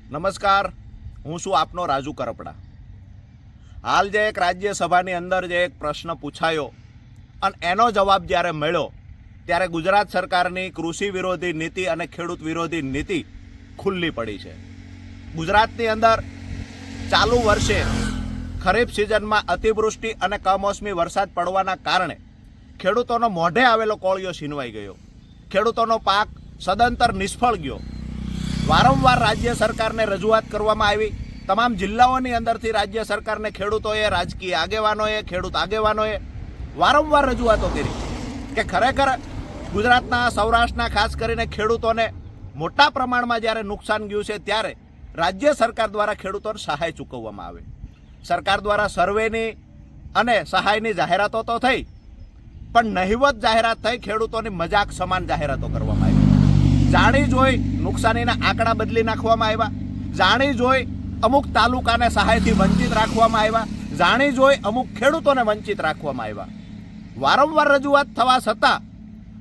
નમસ્કાર, હું છું આપનો રાજુ કરપડા। હાલ જે એક રાજ્યસભાની અંદર જે એક પ્રશ્ન પૂછાયો અને એનો જવાબ જ્યારે મળ્યો ત્યારે ગુજરાત સરકારની કૃષિ વિરોધી નીતિ અને ખેડૂત વિરોધી નીતિ ખુલ્લી પડી છે। ગુજરાતની અંદર ચાલુ વર્ષે ખરીફ સિઝનમાં અતિવૃષ્ટિ અને કમોસમી વરસાદ પડવાના કારણે ખેડૂતોનો મોઢે આવેલો કોળિયો છીનવાઈ ગયો। ખેડૂતોનો પાક સદંતર નિષ્ફળ ગયો। વારંવાર રાજ્ય સરકારને રજૂઆત કરવામાં આવી। તમામ જિલ્લાઓની અંદરથી રાજ્ય સરકારને ખેડૂતોએ, રાજકીય આગેવાનોએ, ખેડૂત આગેવાનોએ વારંવાર રજૂઆતો કરી કે ખરેખર ગુજરાતના, સૌરાષ્ટ્રના ખાસ કરીને ખેડૂતોને મોટા પ્રમાણમાં જ્યારે નુકસાન ગયું છે ત્યારે રાજ્ય સરકાર દ્વારા ખેડૂતોને સહાય ચૂકવવામાં આવે। સરકાર દ્વારા સર્વેની અને સહાયની જાહેરાતો તો થઈ, પણ નહિવત જાહેરાત થઈ, ખેડૂતોની મજાક સમાન જાહેરાતો કરવામાં આવી। જાણી જોઈ નુકસાનીના આંકડા બદલી નાખવામાં આવ્યા। જાણી જોઈ અમુક તાલુકાને સહાયથી વંચિત રાખવામાં આવ્યા। જાણી જોઈ અમુક ખેડૂતોને વંચિત રાખવામાં આવ્યા। વારંવાર રજૂઆત થવા છતાં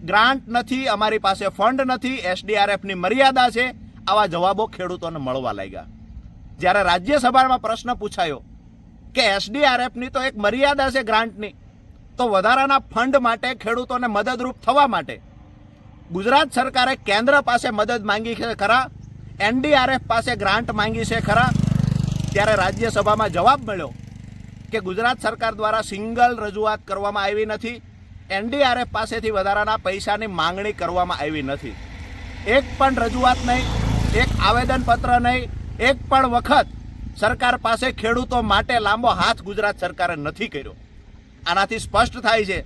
ગ્રાન્ટ નથી, અમારી પાસે ફંડ નથી, SDRFની મર્યાદા છે, આવા જવાબો ખેડૂતોને મળવા લાગ્યા। જ્યારે રાજ્યસભામાં પ્રશ્ન પૂછાયો કે SDRFની તો એક મર્યાદા છે ગ્રાન્ટની, તો વધારાના ફંડ માટે, ખેડૂતોને મદદરૂપ થવા માટે ગુજરાત સરકારે કેન્દ્ર પાસે મદદ માંગી છે ખરા, NDRF પાસે ગ્રાન્ટ માંગી છે ખરા? ત્યારે રાજ્યસભામાં જવાબ મળ્યો કે ગુજરાત સરકાર દ્વારા સિંગલ રજૂઆત કરવામાં આવી નથી, NDRF પાસેથી વધારાના પૈસાની માંગણી કરવામાં આવી નથી। એક પણ રજૂઆત નહીં, એક આવેદનપત્ર નહીં, એક પણ વખત સરકાર પાસે ખેડૂતો માટે લાંબો હાથ ગુજરાત સરકારે નથી કર્યો। આનાથી સ્પષ્ટ થાય છે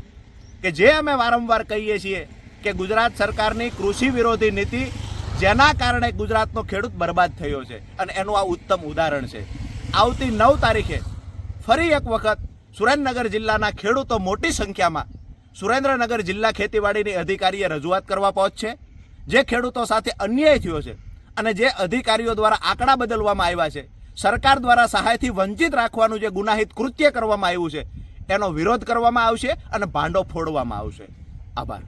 કે જે અમે વારંવાર કહીએ છીએ કે ગુજરાત સરકારની કૃષિ વિરોધી નીતિ, જેના કારણે ગુજરાતનો ખેડૂત બરબાદ થયો છે, અને એનું આ ઉત્તમ ઉદાહરણ છે। આવતી 9 તારીખે ફરી એક વખત સુરેન્દ્રનગર જિલ્લાના ખેડૂતો મોટી સંખ્યામાં સુરેન્દ્રનગર જિલ્લા ખેતીવાડીની અધિકારીએ રજૂઆત કરવા પહોંચશે। જે ખેડૂતો સાથે અન્યાય થયો છે અને જે અધિકારીઓ દ્વારા આંકડા બદલવામાં આવ્યા છે, સરકાર દ્વારા સહાયથી વંચિત રાખવાનું જે ગુનાહિત કૃત્ય કરવામાં આવ્યું છે, એનો વિરોધ કરવામાં આવશે અને ભાંડો ફોડવામાં આવશે। આભાર।